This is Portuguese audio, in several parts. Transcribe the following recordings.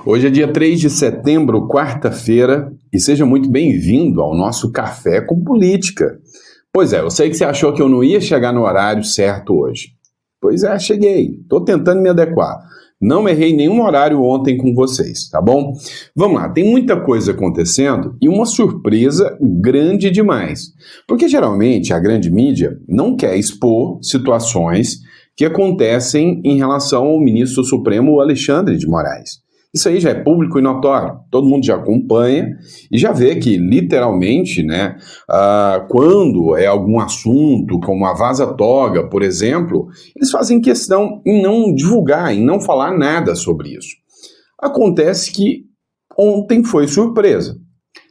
Hoje é dia 3 de setembro, quarta-feira, e seja muito bem-vindo ao nosso Café com Política. Pois é, eu sei que você achou que eu não ia chegar no horário certo hoje. Pois é, cheguei. Estou tentando me adequar. Não errei nenhum horário ontem com vocês, tá bom? Vamos lá, tem muita coisa acontecendo e uma surpresa grande demais. Porque geralmente a grande mídia não quer expor situações que acontecem em relação ao ministro Supremo Alexandre de Moraes. Isso aí já é público e notório, todo mundo já acompanha e já vê que, literalmente, quando é algum assunto, como a vaza-toga, por exemplo, eles fazem questão em não divulgar, em não falar nada sobre isso. Acontece que ontem foi surpresa.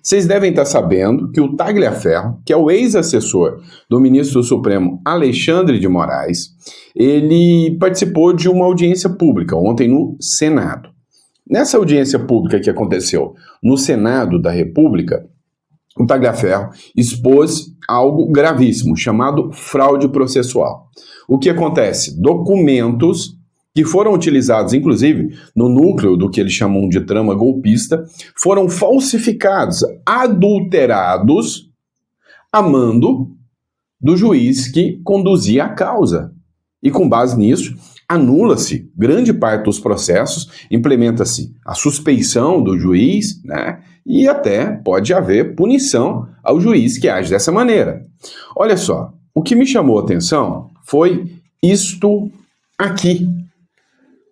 Vocês devem estar sabendo que o Tagliaferro, que é o ex-assessor do ministro do Supremo Alexandre de Moraes, ele participou de uma audiência pública ontem no Senado. Nessa audiência pública que aconteceu no Senado da República, o Tagliaferro expôs algo gravíssimo, chamado fraude processual. O que acontece? Documentos que foram utilizados, inclusive, no núcleo do que eles chamam de trama golpista, foram falsificados, adulterados, a mando do juiz que conduzia a causa. E com base nisso, anula-se grande parte dos processos, implementa-se a suspeição do juiz, e até pode haver punição ao juiz que age dessa maneira. Olha só, o que me chamou a atenção foi isto aqui.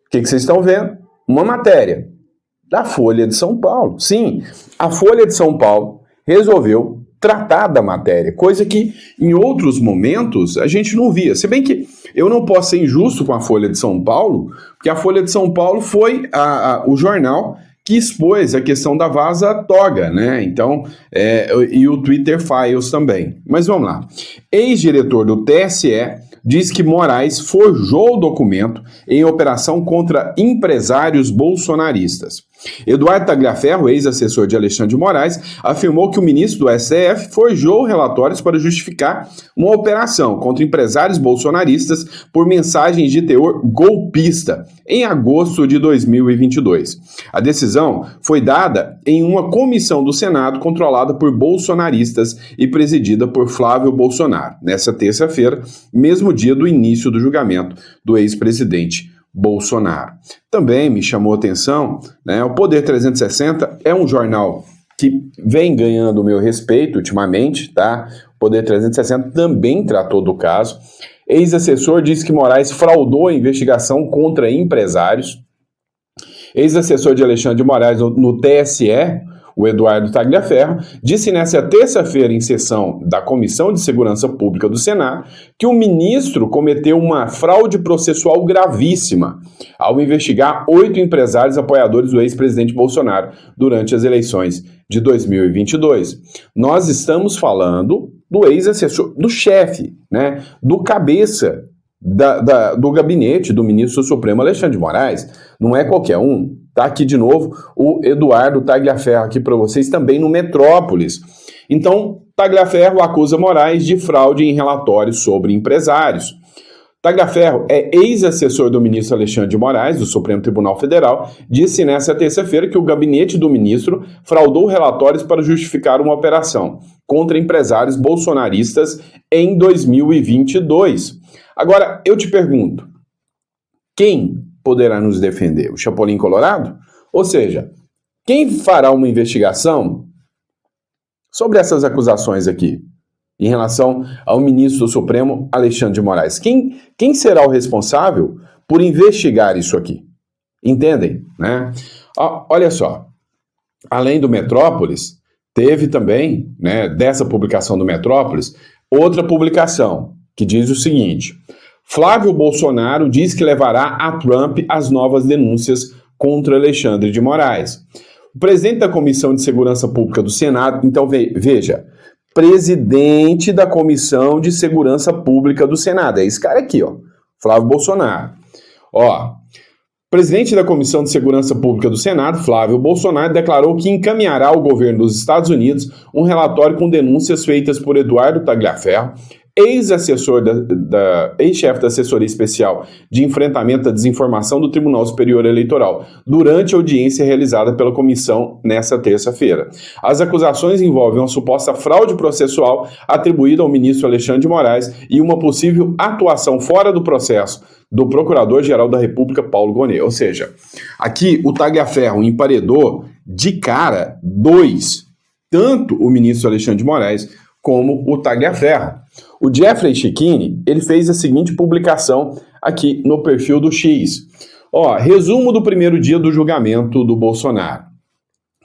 O que vocês estão vendo? Uma matéria da Folha de São Paulo. Sim, a Folha de São Paulo resolveu tratar da matéria, coisa que em outros momentos a gente não via. Se bem que eu não posso ser injusto com a Folha de São Paulo, porque a Folha de São Paulo foi o jornal que expôs a questão da vaza-toga, Então, e o Twitter Files também. Mas vamos lá. Ex-diretor do TSE diz que Moraes forjou o documento em operação contra empresários bolsonaristas. Eduardo Tagliaferro, ex-assessor de Alexandre de Moraes, afirmou que o ministro do STF forjou relatórios para justificar uma operação contra empresários bolsonaristas por mensagens de teor golpista em agosto de 2022. A decisão foi dada em uma comissão do Senado controlada por bolsonaristas e presidida por Flávio Bolsonaro, nessa terça-feira, mesmo dia do início do julgamento do ex-presidente Bolsonaro. Também me chamou a atenção, o Poder 360 é um jornal que vem ganhando o meu respeito ultimamente, O Poder 360 também tratou do caso. Ex-assessor diz que Moraes fraudou a investigação contra empresários. Ex-assessor de Alexandre de Moraes no TSE, o Eduardo Tagliaferro, disse nesta terça-feira em sessão da Comissão de Segurança Pública do Senado que o ministro cometeu uma fraude processual gravíssima ao investigar 8 empresários apoiadores do ex-presidente Bolsonaro durante as eleições de 2022. Nós estamos falando do ex-assessor, do chefe, do cabeça do gabinete do ministro Supremo Alexandre de Moraes. Não é qualquer um. Tá aqui de novo o Eduardo Tagliaferro aqui para vocês, também no Metrópolis. Então, Tagliaferro acusa Moraes de fraude em relatórios sobre empresários. Tagliaferro é ex-assessor do ministro Alexandre de Moraes, do Supremo Tribunal Federal, disse nesta terça-feira que o gabinete do ministro fraudou relatórios para justificar uma operação contra empresários bolsonaristas em 2022. Agora, eu te pergunto, quem poderá nos defender? O Chapolin Colorado? Ou seja, quem fará uma investigação sobre essas acusações aqui, em relação ao ministro do Supremo, Alexandre de Moraes? Quem será o responsável por investigar isso aqui? Entendem? Olha só, além do Metrópolis, teve também, dessa publicação do Metrópolis, outra publicação que diz o seguinte: Flávio Bolsonaro diz que levará a Trump as novas denúncias contra Alexandre de Moraes. O presidente da Comissão de Segurança Pública do Senado, então veja, presidente da Comissão de Segurança Pública do Senado, é esse cara aqui, Flávio Bolsonaro. Presidente da Comissão de Segurança Pública do Senado, Flávio Bolsonaro, declarou que encaminhará ao governo dos Estados Unidos um relatório com denúncias feitas por Eduardo Tagliaferro, ex-assessor ex-chefe da assessoria especial de enfrentamento à desinformação do Tribunal Superior Eleitoral, durante a audiência realizada pela comissão nesta terça-feira. As acusações envolvem uma suposta fraude processual atribuída ao ministro Alexandre de Moraes e uma possível atuação fora do processo do Procurador-Geral da República, Paulo Gonet. Ou seja, aqui o Tagliaferro emparedou de cara dois, tanto o ministro Alexandre de Moraes como o Tagliaferro. O Jeffrey Checchini, ele fez a seguinte publicação aqui no perfil do X. Resumo do primeiro dia do julgamento do Bolsonaro.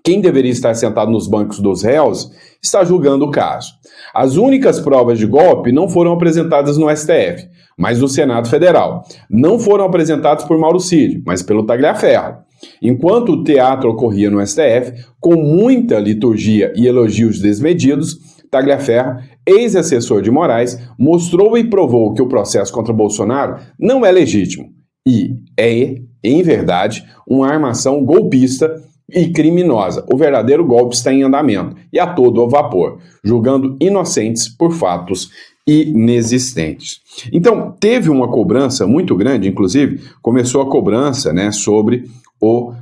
Quem deveria estar sentado nos bancos dos réus está julgando o caso. As únicas provas de golpe não foram apresentadas no STF, mas no Senado Federal. Não foram apresentadas por Mauro Cid, mas pelo Tagliaferro. Enquanto o teatro ocorria no STF, com muita liturgia e elogios desmedidos, Tagliaferro, ex-assessor de Moraes, mostrou e provou que o processo contra Bolsonaro não é legítimo e é, em verdade, uma armação golpista e criminosa. O verdadeiro golpe está em andamento e a todo vapor, julgando inocentes por fatos inexistentes. Então, teve uma cobrança muito grande, inclusive, começou a cobrança, sobre o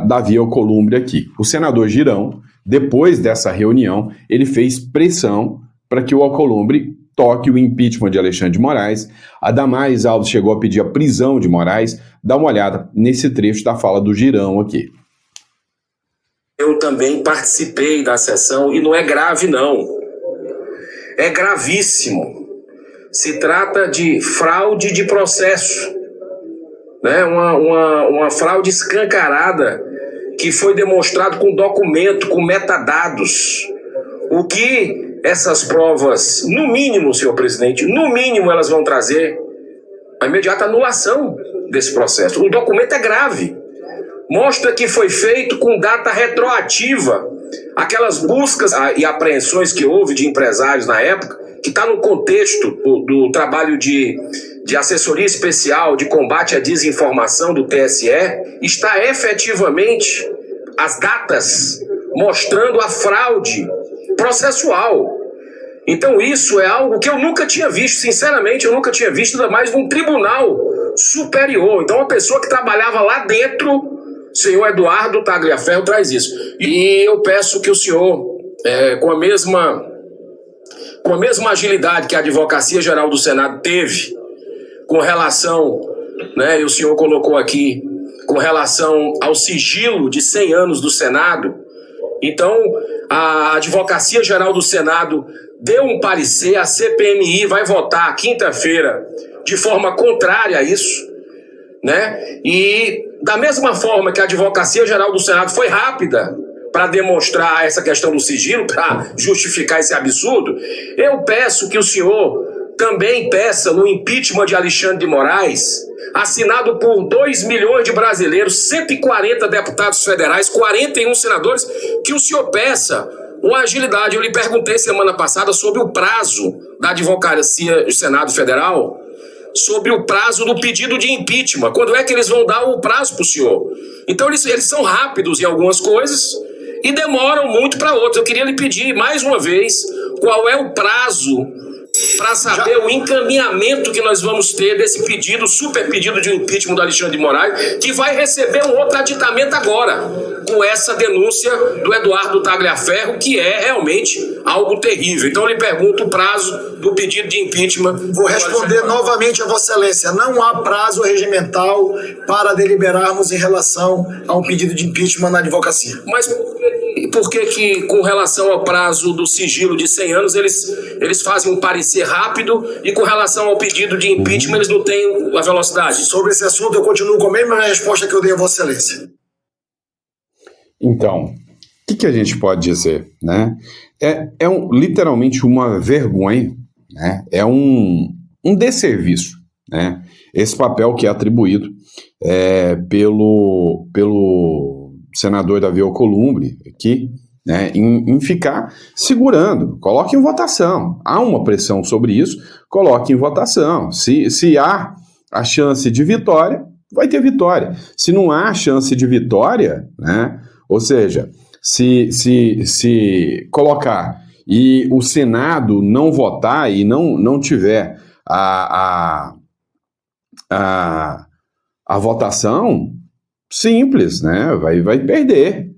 Davi Alcolumbre aqui. O senador Girão, depois dessa reunião, ele fez pressão para que o Alcolumbre toque o impeachment de Alexandre de Moraes. A Damares Alves chegou a pedir a prisão de Moraes. Dá uma olhada nesse trecho da fala do Girão aqui. Eu também participei da sessão e não é grave, não. É gravíssimo. Se trata de fraude de processo, uma fraude escancarada que foi demonstrado com documento, com metadados. O que essas provas, no mínimo, senhor presidente, no mínimo elas vão trazer a imediata anulação desse processo. O documento é grave. Mostra que foi feito com data retroativa. Aquelas buscas e apreensões que houve de empresários na época, que está no contexto do trabalho de assessoria especial de combate à desinformação do TSE, está efetivamente as datas mostrando a fraude processual. Então isso é algo que eu nunca tinha visto, sinceramente, eu nunca tinha visto, ainda mais num tribunal superior. Então uma pessoa que trabalhava lá dentro, senhor Eduardo Tagliaferro, traz isso. E eu peço que o senhor, com a mesma agilidade que a Advocacia Geral do Senado teve com relação, e o senhor colocou aqui, com relação ao sigilo de 100 anos do Senado, então a Advocacia Geral do Senado deu um parecer, a CPMI vai votar quinta-feira de forma contrária a isso, E da mesma forma que a Advocacia Geral do Senado foi rápida para demonstrar essa questão do sigilo, para justificar esse absurdo, eu peço que o senhor também peça no impeachment de Alexandre de Moraes, assinado por 2 milhões de brasileiros, 140 deputados federais, 41 senadores, que o senhor peça uma agilidade. Eu lhe perguntei semana passada sobre o prazo da Advocacia do Senado Federal, sobre o prazo do pedido de impeachment. Quando é que eles vão dar o prazo para o senhor? Então eles são rápidos em algumas coisas e demoram muito para outras. Eu queria lhe pedir mais uma vez qual é o prazo para saber o encaminhamento que nós vamos ter desse pedido, super pedido de impeachment do Alexandre de Moraes, que vai receber um outro aditamento agora, com essa denúncia do Eduardo Tagliaferro, que é realmente algo terrível. Então eu lhe pergunto o prazo do pedido de impeachment. Vou responder novamente a Vossa Excelência. Não há prazo regimental para deliberarmos em relação a um pedido de impeachment na advocacia. Mas por que com relação ao prazo do sigilo de 100 anos, eles fazem um parecer rápido e com relação ao pedido de impeachment eles não têm a velocidade? Sobre esse assunto eu continuo com a mesma resposta que eu dei a Vossa Excelência. Então, o que a gente pode dizer, literalmente uma vergonha, é um desserviço, esse papel que é atribuído pelo senador Davi Alcolumbre aqui, em ficar segurando. Coloque em votação. Há uma pressão sobre isso, coloque em votação. Se há a chance de vitória, vai ter vitória. Se não há chance de vitória, ou seja, se colocar e o Senado não votar e não tiver a votação, simples, né? Vai perder.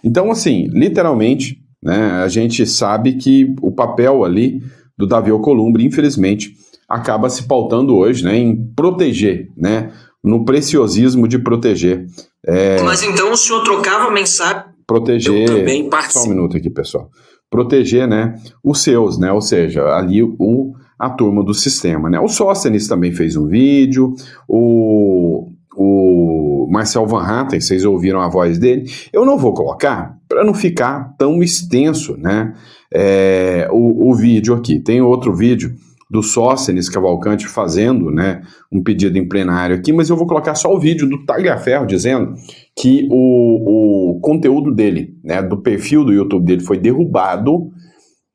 Então, assim, literalmente, né, a gente sabe que o papel ali do Davi Alcolumbre, infelizmente, acaba se pautando hoje, né, em proteger, né, no preciosismo de proteger. Mas então o senhor trocava mensagem? Proteger. Eu também participo. Só um minuto aqui, pessoal. Proteger, né, os seus, né, ou seja, ali a turma do sistema, né. O Sóstenes também fez um vídeo, o Marcel Van Hatten, vocês ouviram a voz dele. Eu não vou colocar para não ficar tão extenso, né, o vídeo aqui. Tem outro vídeo do Sóstenes Cavalcante fazendo, né, um pedido em plenário aqui, mas eu vou colocar só o vídeo do Tagliaferro dizendo que o conteúdo dele, né, do perfil do YouTube dele foi derrubado,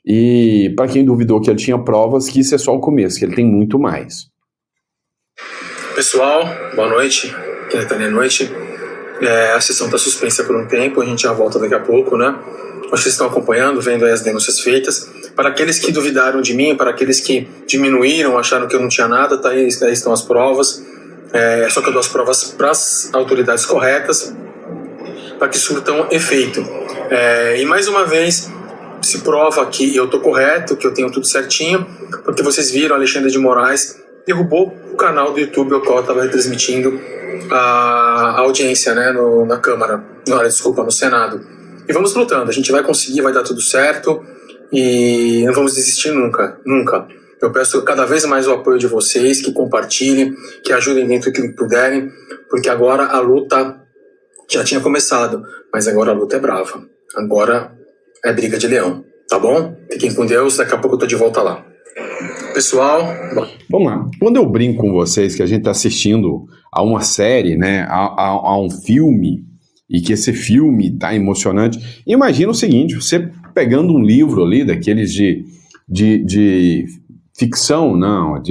e para quem duvidou que ele tinha provas, que isso é só o começo, que ele tem muito mais. Pessoal, boa noite, que está à noite. A sessão está suspensa por um tempo, a gente já volta daqui a pouco, né? Vocês estão acompanhando, vendo aí as denúncias feitas. Para aqueles que duvidaram de mim, para aqueles que diminuíram, acharam que eu não tinha nada, tá aí estão as provas. Só que eu dou as provas para as autoridades corretas, para que surtam efeito. E mais uma vez, se prova que eu estou correto, que eu tenho tudo certinho, porque vocês viram, Alexandre de Moraes derrubou o canal do YouTube, o qual estava retransmitindo a audiência, né, na Câmara, no Senado. E vamos lutando, a gente vai conseguir, vai dar tudo certo e não vamos desistir nunca, nunca. Eu peço cada vez mais o apoio de vocês, que compartilhem, que ajudem dentro do que puderem, porque agora a luta já tinha começado, mas agora a luta é brava. Agora é briga de leão, tá bom? Fiquem com Deus, daqui a pouco eu tô de volta lá. Pessoal, vamos lá. Quando eu brinco com vocês que a gente está assistindo a uma série, né, a um filme, e que esse filme tá emocionante, imagina o seguinte: você pegando um livro ali, daqueles de ficção, não,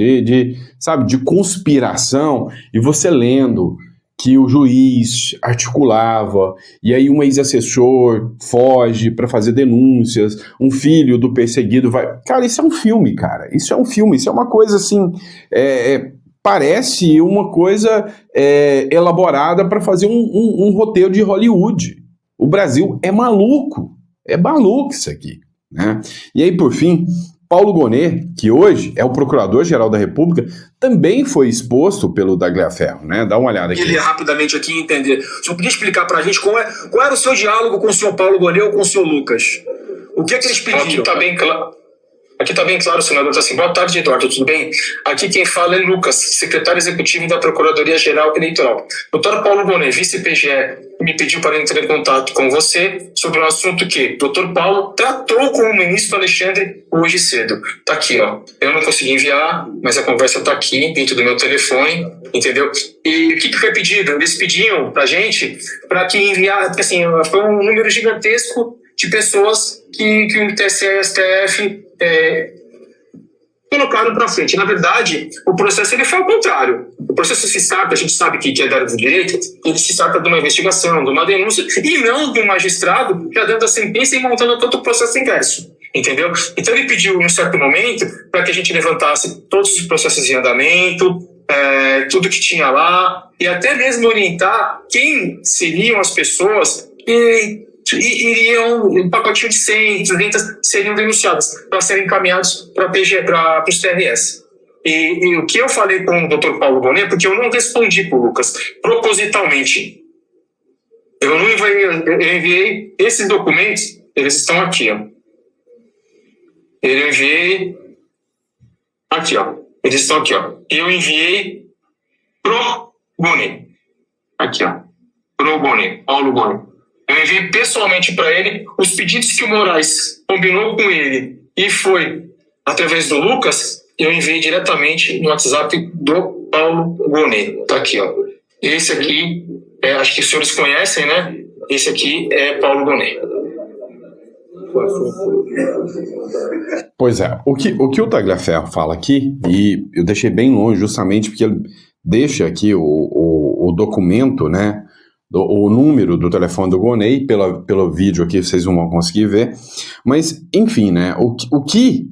sabe, de conspiração, e você lendo que o juiz articulava, e aí um ex-assessor foge para fazer denúncias, um filho do perseguido vai... Cara, isso é um filme, cara. Isso é um filme, isso é uma coisa assim... parece uma coisa elaborada para fazer um roteiro de Hollywood. O Brasil é maluco isso aqui, né? E aí, por fim, Paulo Gonet, que hoje é o Procurador-Geral da República, também foi exposto pelo Tagliaferro, né? Dá uma olhada aqui. Ele rapidamente aqui entender. O senhor podia explicar pra gente qual era o seu diálogo com o senhor Paulo Gonet ou com o senhor Lucas? O que é que eles pediram? Aqui tá bem claro, senador, tá assim: boa tarde, Eduardo, tudo bem? Aqui quem fala é Lucas, secretário executivo da Procuradoria-Geral Eleitoral. Dr. Paulo Gonet, vice-PGE, me pediu para entrar em contato com você sobre um assunto que Dr. Paulo tratou com o ministro Alexandre hoje cedo. Tá aqui, ó. Eu não consegui enviar, mas a conversa tá aqui dentro do meu telefone, entendeu? E o que foi pedido? Eles pediam pra gente para que enviar, porque assim, foi um número gigantesco de pessoas que o TSE e o STF colocaram para frente. Na verdade, o processo ele foi ao contrário. O processo se sabe, a gente sabe que é da área do direito, ele se trata de uma investigação, de uma denúncia, e não de um magistrado já dando a sentença e montando todo o processo inverso. Entendeu? Então ele pediu, em um certo momento, para que a gente levantasse todos os processos em andamento, tudo que tinha lá, e até mesmo orientar quem seriam as pessoas que iriam, um pacotinho de 100, 200 seriam denunciadas para serem encaminhados para os TRS. E o que eu falei com o Dr. Paulo Gonet, porque eu não respondi para o Lucas propositalmente. Eu enviei esses documentos, eles estão aqui, ó. Eu enviei aqui, ó. Eles estão aqui, ó. Eu enviei pro Gonet. Aqui, ó. Pro Gonet, Paulo Gonet. Eu enviei pessoalmente para ele os pedidos que o Moraes combinou com ele e foi através do Lucas. Eu enviei diretamente no WhatsApp do Paulo Gonet. Tá aqui, ó. Esse aqui, acho que os senhores conhecem, né? Esse aqui é Paulo Gonet. Pois é, o que o Tagliaferro fala aqui, e eu deixei bem longe justamente porque ele deixa aqui o documento, né, o número do telefone do Gonei, pelo vídeo aqui vocês não vão conseguir ver, mas enfim, né, o que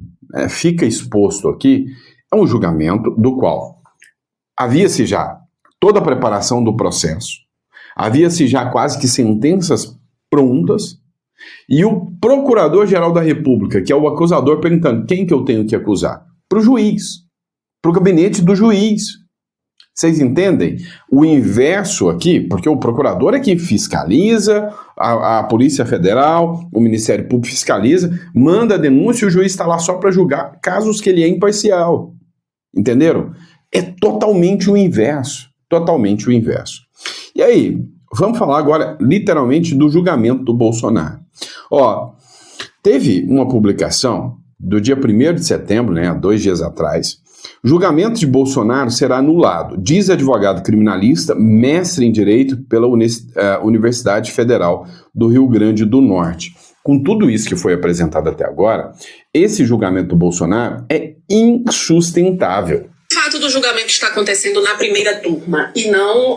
fica exposto aqui é um julgamento do qual havia-se já toda a preparação do processo, havia-se já quase que sentenças prontas, e o Procurador-Geral da República, que é o acusador, perguntando quem que eu tenho que acusar? Para o juiz, para o gabinete do juiz. Vocês entendem? O inverso aqui, porque o procurador é que fiscaliza, a Polícia Federal, o Ministério Público fiscaliza, manda a denúncia e o juiz está lá só para julgar casos que ele é imparcial. Entenderam? É totalmente o inverso. Totalmente o inverso. E aí, vamos falar agora, literalmente, do julgamento do Bolsonaro. Ó, teve uma publicação do dia 1º de setembro, né, há 2 dias atrás. Julgamento de Bolsonaro será anulado, diz advogado criminalista, mestre em Direito pela Universidade Federal do Rio Grande do Norte. Com tudo isso que foi apresentado até agora, esse julgamento do Bolsonaro é insustentável. O fato do julgamento estar acontecendo na primeira turma e não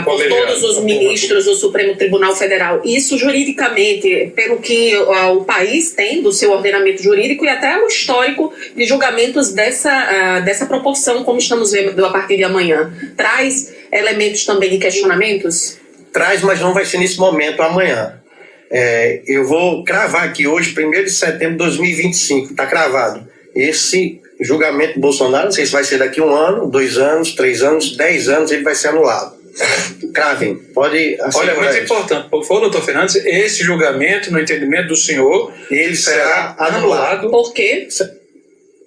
por todos os ministros do Supremo Tribunal Federal, isso juridicamente, pelo que o país tem do seu ordenamento jurídico e até o histórico de julgamentos dessa proporção, como estamos vendo a partir de amanhã, traz elementos também de questionamentos? Traz, mas não vai ser nesse momento, amanhã. Eu vou cravar aqui hoje, 1º de setembro de 2025, está cravado. Esse julgamento do Bolsonaro, não sei se vai ser daqui 1 ano, 2 anos, 3 anos, 10 anos, ele vai ser anulado. Cravem, pode... Olha, muito importante, por favor, doutor Fernandes, esse julgamento, no entendimento do senhor, ele será anulado. Por quê?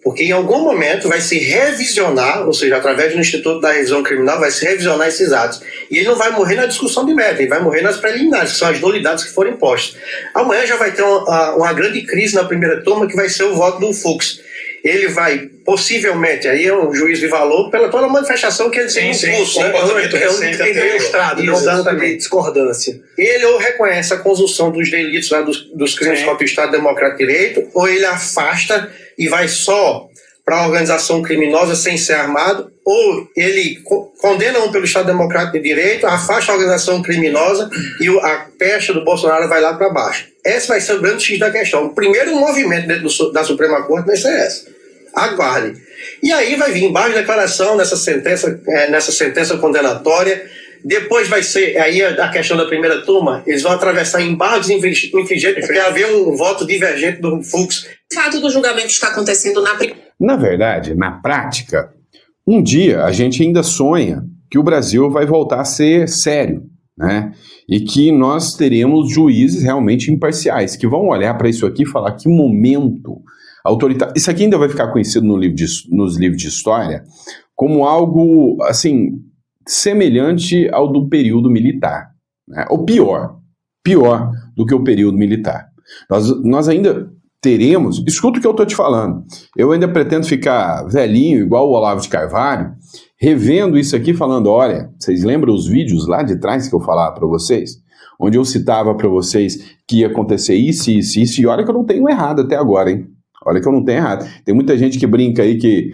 Porque em algum momento vai se revisionar, ou seja, através do Instituto da Revisão Criminal, vai se revisionar esses atos. E ele não vai morrer na discussão de mérito, ele vai morrer nas preliminares, que são as nulidades que forem impostas. Amanhã já vai ter uma grande crise na primeira turma, que vai ser o voto do Fux. Ele vai, possivelmente, aí é um juiz de valor, pela toda a manifestação que ele tem no curso, né? Tem registrado, não de discordância. Ele ou reconhece a conjunção dos delitos lá dos crimes contra o Estado Democrático de Direito, ou ele afasta e vai só para a organização criminosa sem ser armado, ou ele condena um pelo Estado Democrático de Direito, afasta a organização criminosa e a pecha do Bolsonaro vai lá para baixo. Esse vai ser o grande X da questão. O primeiro movimento dentro da Suprema Corte vai ser essa. Aguarde. E aí vai vir embaixo de declaração nessa sentença condenatória. Depois vai ser aí a questão da primeira turma. Eles vão atravessar embargos infringentes porque haver um voto divergente do Fux. O fato do julgamento estar acontecendo Na verdade, na prática, um dia a gente ainda sonha que o Brasil vai voltar a ser sério, né? E que nós teremos juízes realmente imparciais, que vão olhar para isso aqui e falar que momento autoritário. Isso aqui ainda vai ficar conhecido nos livros de história como algo, assim, semelhante ao do período militar, né? Ou pior do que o período militar. Nós ainda teremos, escuta o que eu estou te falando, eu ainda pretendo ficar velhinho, igual o Olavo de Carvalho, revendo isso aqui, falando, olha, vocês lembram os vídeos lá de trás que eu falava para vocês? Onde eu citava para vocês que ia acontecer isso, e olha que eu não tenho errado até agora, hein? Olha que eu não tenho errado. Tem muita gente que brinca aí que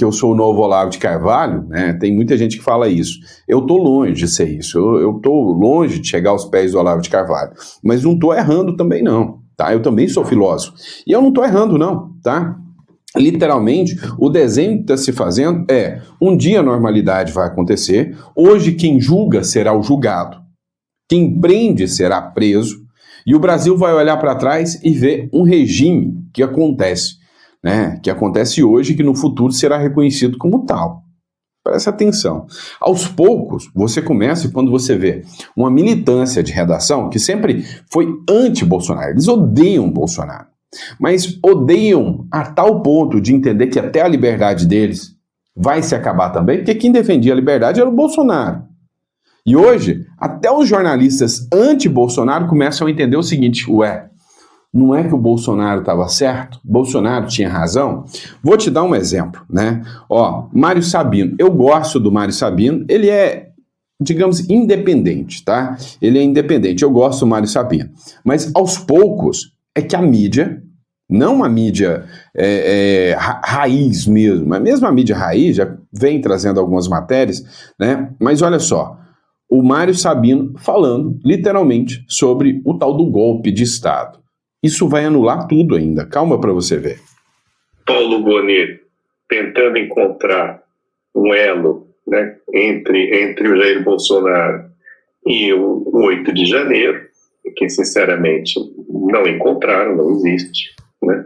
eu sou o novo Olavo de Carvalho, né? Tem muita gente que fala isso. Eu estou longe de ser isso, eu estou longe de chegar aos pés do Olavo de Carvalho, mas não estou errando também não, tá? Eu também sou filósofo, e eu não estou errando não, tá? Literalmente, o desenho que está se fazendo um dia a normalidade vai acontecer, hoje quem julga será o julgado, quem prende será preso, e o Brasil vai olhar para trás e ver um regime que acontece, né? Que acontece hoje e que no futuro será reconhecido como tal. Presta atenção. Aos poucos, você começa quando você vê uma militância de redação que sempre foi anti-Bolsonaro. Eles odeiam Bolsonaro, mas odeiam a tal ponto de entender que até a liberdade deles vai se acabar também, porque quem defendia a liberdade era o Bolsonaro. E hoje, até os jornalistas anti-Bolsonaro começam a entender o seguinte, não é que o Bolsonaro estava certo? Bolsonaro tinha razão? Vou te dar um exemplo, né? Mário Sabino. Eu gosto do Mário Sabino, ele é, digamos, independente, tá? Ele é independente, eu gosto do Mário Sabino. Mas, aos poucos, é que a mídia, não a mídia raiz mesmo, mas mesmo a mídia raiz já vem trazendo algumas matérias, né? Mas olha só, o Mário Sabino falando, literalmente, sobre o tal do golpe de Estado. Isso vai anular tudo ainda. Calma para você ver. Paulo Bonet tentando encontrar um elo, né, entre o Jair Bolsonaro e o 8 de janeiro, que sinceramente não encontraram, não existe, né?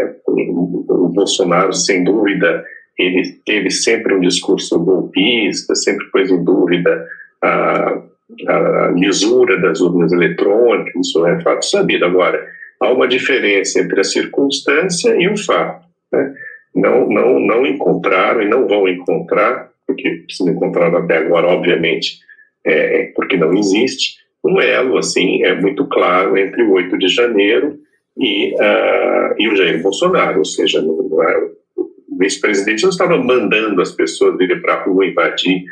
O Bolsonaro, sem dúvida, ele teve sempre um discurso golpista, sempre pôs em dúvida a lisura das urnas eletrônicas, isso é fato sabido. Agora, há uma diferença entre a circunstância e o fato, né? Não encontraram e não vão encontrar, porque se não encontraram até agora, obviamente, porque não existe, um elo, assim, muito claro entre o 8 de janeiro e o Jair Bolsonaro, ou seja, o vice-presidente não estava mandando as pessoas irem para a rua invadir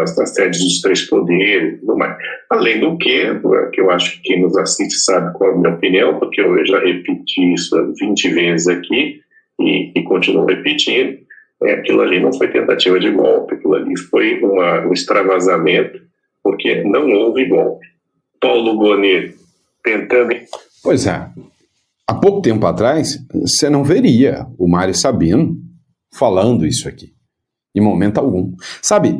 as sedes dos três poderes, não mais. Além do que eu acho que quem nos assiste sabe qual é a minha opinião, porque eu já repeti isso 20 vezes aqui e continuo repetindo, aquilo ali não foi tentativa de golpe, aquilo ali foi um extravasamento, porque não houve golpe. Paulo Bonet tentando... Pois é, há pouco tempo atrás, você não veria o Mário Sabino falando isso aqui, em momento algum. Sabe,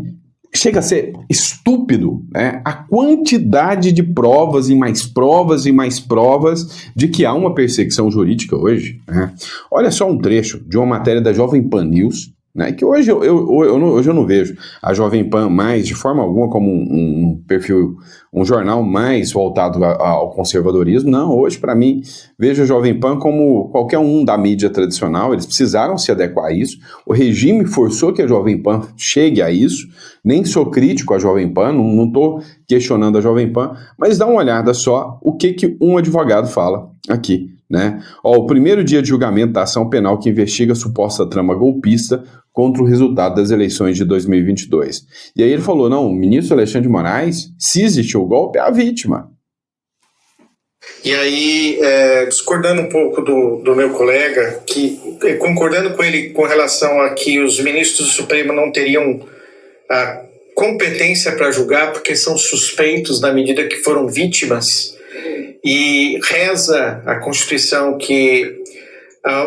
chega a ser estúpido, né, a quantidade de provas e mais provas e mais provas de que há uma perseguição jurídica hoje, né? Olha só um trecho de uma matéria da Jovem Pan News, né, que hoje eu não vejo a Jovem Pan mais, de forma alguma, como um perfil, um jornal mais voltado ao conservadorismo. Não, hoje, para mim, vejo a Jovem Pan como qualquer um da mídia tradicional. Eles precisaram se adequar a isso. O regime forçou que a Jovem Pan chegue a isso. Nem sou crítico à Jovem Pan, não estou questionando a Jovem Pan, mas dá uma olhada só o que um advogado fala aqui, né? O primeiro dia de julgamento da ação penal que investiga a suposta trama golpista contra o resultado das eleições de 2022. E aí ele falou, não, o ministro Alexandre de Moraes, se existiu o golpe, é a vítima. E aí, discordando um pouco do meu colega, concordando com ele com relação a que os ministros do Supremo não teriam a competência para julgar porque são suspeitos na medida que foram vítimas, e reza a Constituição que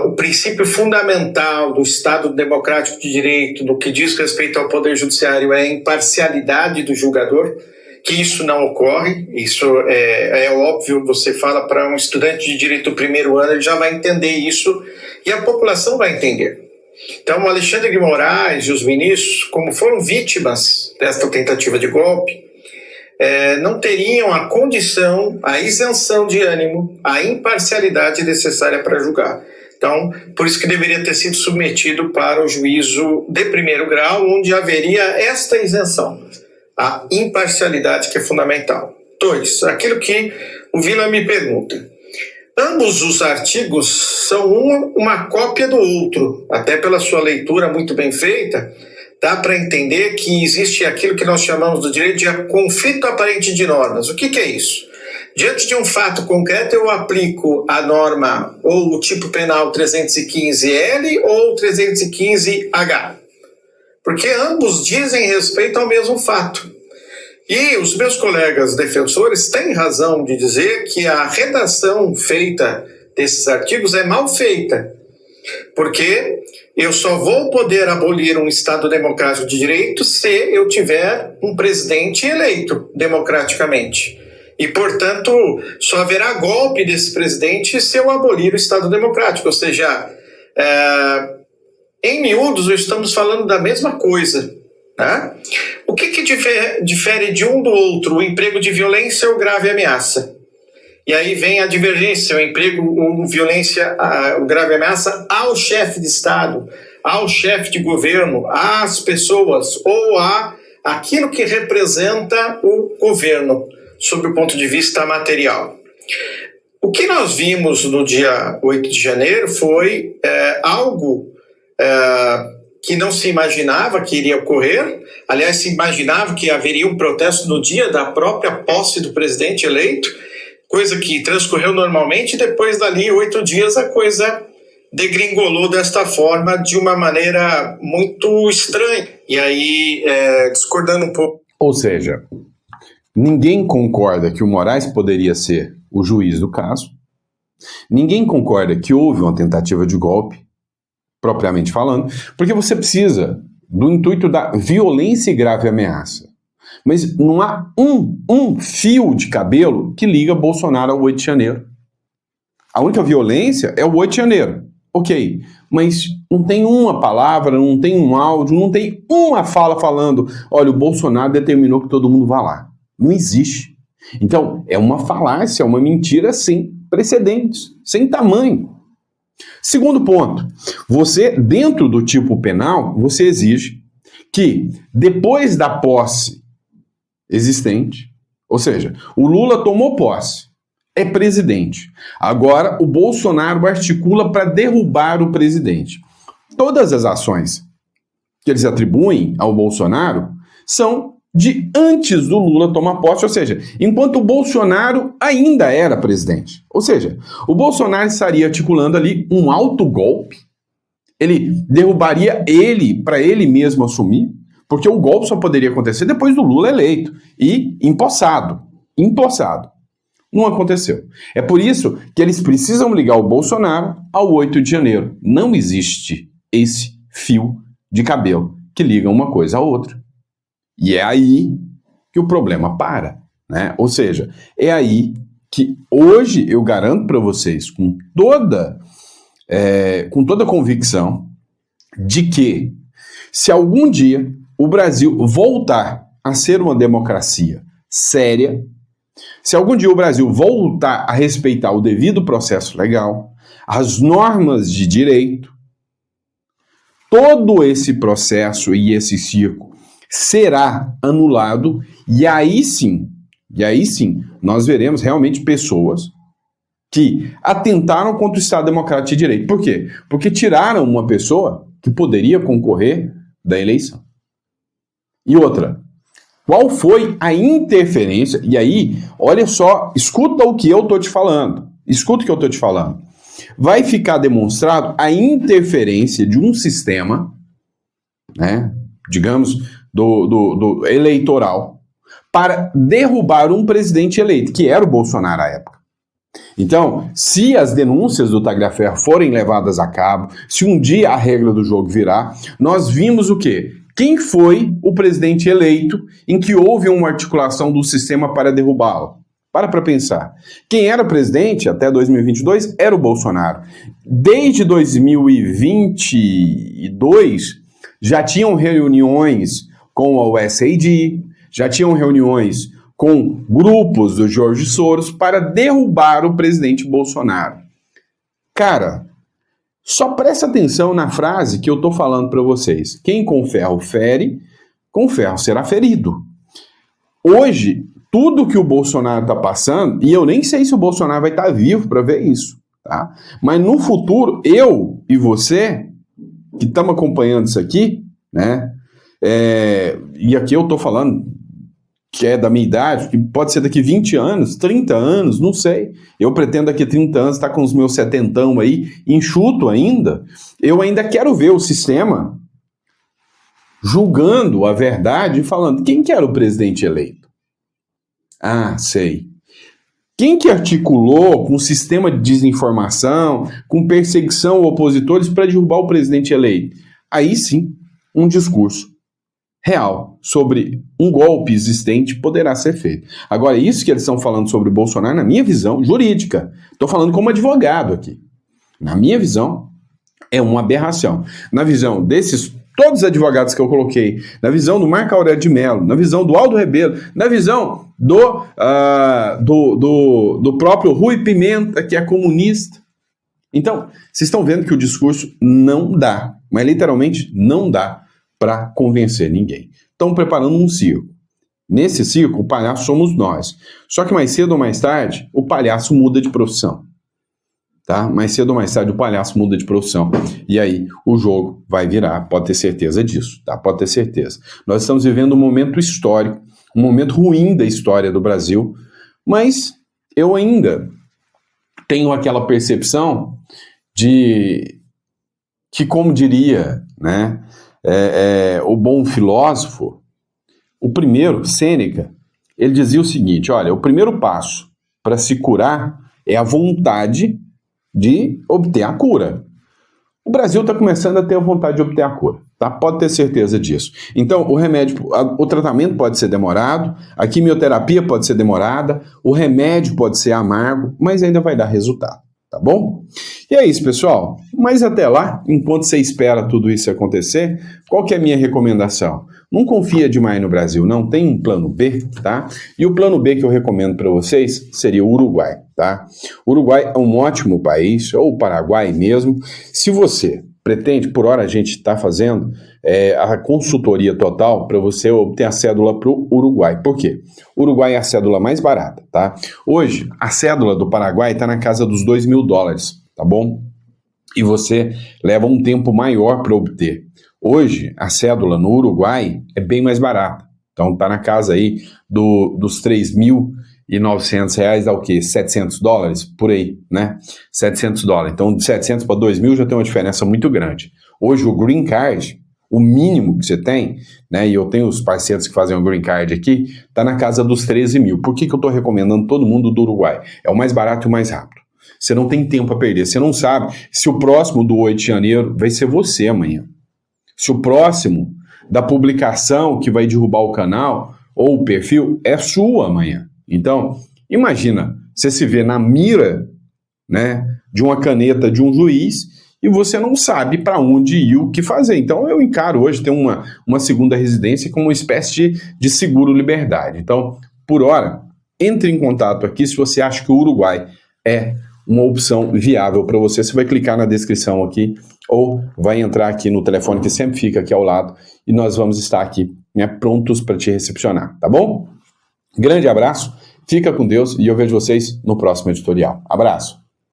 o princípio fundamental do Estado democrático de direito, no que diz respeito ao Poder Judiciário, é a imparcialidade do julgador, que isso não ocorre. Isso é óbvio, você fala para um estudante de direito do primeiro ano, ele já vai entender isso e a população vai entender. Então, o Alexandre de Moraes e os ministros, como foram vítimas desta tentativa de golpe, não teriam a condição, a isenção de ânimo, a imparcialidade necessária para julgar. Então, por isso que deveria ter sido submetido para o juízo de primeiro grau, onde haveria esta isenção, a imparcialidade, que é fundamental. 2, aquilo que o Vila me pergunta. Ambos os artigos são uma cópia do outro, até pela sua leitura muito bem feita, dá para entender que existe aquilo que nós chamamos do direito de conflito aparente de normas. O que é isso? Diante de um fato concreto, eu aplico a norma ou o tipo penal 315L ou 315H, porque ambos dizem respeito ao mesmo fato. E os meus colegas defensores têm razão de dizer que a redação feita desses artigos é mal feita, porque eu só vou poder abolir um Estado democrático de direito se eu tiver um presidente eleito democraticamente. E, portanto, só haverá golpe desse presidente se eu abolir o Estado democrático. Ou seja, em miúdos, estamos falando da mesma coisa, né? O que difere de um do outro? O emprego de violência ou grave ameaça? E aí vem a divergência, o emprego ou violência, o grave ameaça ao chefe de Estado, ao chefe de governo, às pessoas ou aquilo que representa o governo, sob o ponto de vista material. O que nós vimos no dia 8 de janeiro foi algo que não se imaginava que iria ocorrer. Aliás, se imaginava que haveria um protesto no dia da própria posse do presidente eleito, coisa que transcorreu normalmente, e depois dali 8 dias a coisa degringolou desta forma de uma maneira muito estranha. E aí, discordando um pouco. Ou seja, ninguém concorda que o Moraes poderia ser o juiz do caso. Ninguém concorda que houve uma tentativa de golpe, propriamente falando, porque você precisa do intuito da violência e grave ameaça. Mas não há um fio de cabelo que liga Bolsonaro ao 8 de janeiro. A única violência é o 8 de janeiro. Ok, mas não tem uma palavra, não tem um áudio, não tem uma fala falando, olha, o Bolsonaro determinou que todo mundo vá lá. Não existe. Então, é uma falácia, é uma mentira sem precedentes, sem tamanho. Segundo ponto, você, dentro do tipo penal, você exige que, depois da posse existente, ou seja, o Lula tomou posse, é presidente. Agora, o Bolsonaro articula para derrubar o presidente. Todas as ações que eles atribuem ao Bolsonaro são de antes do Lula tomar posse, ou seja, enquanto o Bolsonaro ainda era presidente. Ou seja, o Bolsonaro estaria articulando ali um autogolpe, ele derrubaria ele para ele mesmo assumir, porque o golpe só poderia acontecer depois do Lula eleito e empossado. Não aconteceu. É por isso que eles precisam ligar o Bolsonaro ao 8 de janeiro. Não existe esse fio de cabelo que liga uma coisa à outra. E é aí que o problema para, né? Ou seja, é aí que hoje eu garanto para vocês com toda convicção de que se algum dia o Brasil voltar a ser uma democracia séria, se algum dia o Brasil voltar a respeitar o devido processo legal, as normas de direito, todo esse processo e esse circo será anulado e aí sim, nós veremos realmente pessoas que atentaram contra o Estado Democrático de Direito. Por quê? Porque tiraram uma pessoa que poderia concorrer da eleição. E outra, qual foi a interferência? E aí, olha só, escuta o que eu estou te falando. Vai ficar demonstrado a interferência de um sistema, né, digamos, do eleitoral, para derrubar um presidente eleito, que era o Bolsonaro à época. Então, se as denúncias do Tagliaferro forem levadas a cabo, se um dia a regra do jogo virar, nós vimos o quê? Quem foi o presidente eleito em que houve uma articulação do sistema para derrubá-lo? Para pensar. Quem era presidente até 2022 era o Bolsonaro. Desde 2022, já tinham reuniões com a USAID, já tinham reuniões com grupos do Jorge Soros para derrubar o presidente Bolsonaro. Cara, só presta atenção na frase que eu estou falando para vocês. Quem com ferro fere, com ferro será ferido. Hoje, tudo que o Bolsonaro está passando, e eu nem sei se o Bolsonaro vai estar vivo para ver isso, tá? Mas no futuro, eu e você, que estamos acompanhando isso aqui, né? E aqui eu estou falando que é da minha idade, que pode ser daqui 20 anos, 30 anos, não sei. Eu pretendo daqui 30 anos estar com os meus 70 aí, enxuto ainda. Eu ainda quero ver o sistema julgando a verdade e falando, quem que era o presidente eleito? Ah, sei. Quem que articulou com um sistema de desinformação, com perseguição a opositores para derrubar o presidente eleito? Aí sim, um discurso real sobre um golpe existente poderá ser feito. Agora, isso que eles estão falando sobre o Bolsonaro, na minha visão jurídica, estou falando como advogado aqui, na minha visão, é uma aberração. Na visão desses todos os advogados que eu coloquei, na visão do Marco Aurélio de Mello, na visão do Aldo Rebelo, na visão do próprio Rui Pimenta, que é comunista. Então, vocês estão vendo que o discurso não dá, mas literalmente não dá para convencer ninguém. Estão preparando um circo. Nesse circo, o palhaço somos nós. Só que mais cedo ou mais tarde, o palhaço muda de profissão. Tá? Mais cedo ou mais tarde, o palhaço muda de profissão. E aí, o jogo vai virar. Pode ter certeza disso. Tá? Pode ter certeza. Nós estamos vivendo um momento histórico, um momento ruim da história do Brasil, mas eu ainda tenho aquela percepção de que, como diria, né, o bom filósofo, o primeiro, Sêneca, ele dizia o seguinte, olha, o primeiro passo para se curar é a vontade de obter a cura. O Brasil está começando a ter a vontade de obter a cura, tá? Pode ter certeza disso. Então, o tratamento pode ser demorado, a quimioterapia pode ser demorada, o remédio pode ser amargo, mas ainda vai dar resultado, tá bom? E é isso, pessoal. Mas até lá, enquanto você espera tudo isso acontecer, qual que é a minha recomendação? Não confia demais no Brasil, não. Tem um plano B, tá? E o plano B que eu recomendo para vocês seria o Uruguai, tá? O Uruguai é um ótimo país, ou o Paraguai mesmo. Se você pretende, por hora a gente está fazendo a consultoria total para você obter a cédula para o Uruguai. Por quê? O Uruguai é a cédula mais barata, tá? Hoje, a cédula do Paraguai está na casa dos $2.000, tá bom? E você leva um tempo maior para obter. Hoje, a cédula no Uruguai é bem mais barata. Então, está na casa aí dos $3.900, dá o quê? $700? Por aí, né? $700. Então, de 700 para 2.000 já tem uma diferença muito grande. Hoje, o Green Card, o mínimo que você tem, né? E eu tenho os parceiros que fazem o Green Card aqui, está na casa dos 13.000. Por que eu estou recomendando todo mundo do Uruguai? É o mais barato e o mais rápido. Você não tem tempo a perder. Você não sabe se o próximo do 8 de janeiro vai ser você amanhã. Se o próximo da publicação que vai derrubar o canal ou o perfil é sua amanhã. Então, imagina, você se vê na mira, né, de uma caneta de um juiz e você não sabe para onde ir, o que fazer. Então, eu encaro hoje ter uma segunda residência como uma espécie de seguro-liberdade. Então, por hora, entre em contato aqui se você acha que o Uruguai é uma opção viável para você. Você vai clicar na descrição aqui ou vai entrar aqui no telefone que sempre fica aqui ao lado e nós vamos estar aqui, né, prontos para te recepcionar, tá bom? Grande abraço, fica com Deus e eu vejo vocês no próximo editorial. Abraço!